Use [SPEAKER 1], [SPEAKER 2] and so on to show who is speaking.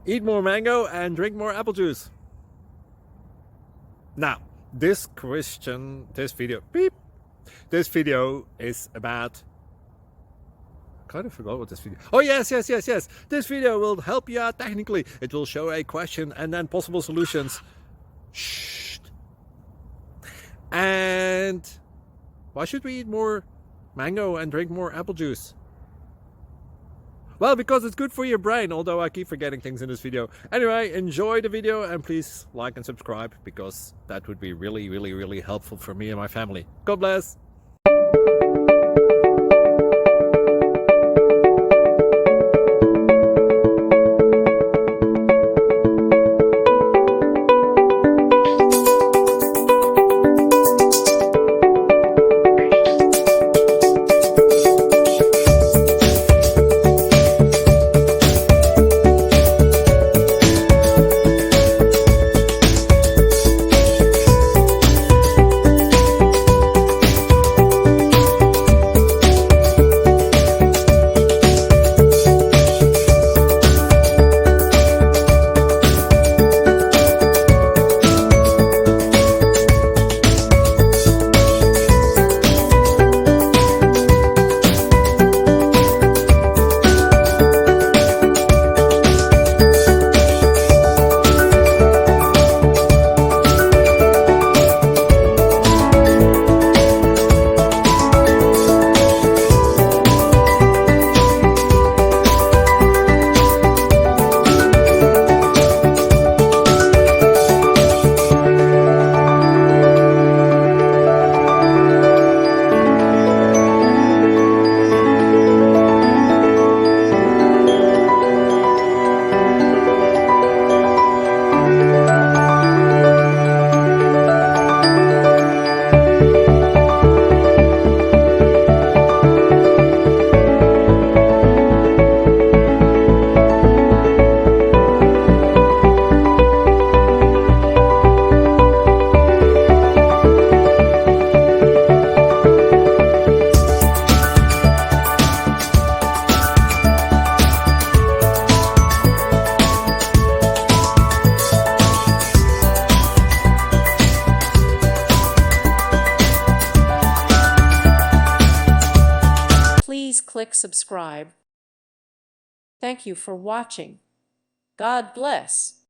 [SPEAKER 1] Eat more mango and drink more apple juice. Now, this video is about, I kind of forgot what this video. Oh yes. This video will help you out technically. It will show a question and then possible solutions. Shh. And why should we eat more mango and drink more apple juice? Well, because it's good for your brain, although I keep forgetting things in this video. Anyway, enjoy the video and please like and subscribe, because that would be really helpful for me and my family. God bless!
[SPEAKER 2] Please click subscribe. Thank you for watching. God bless.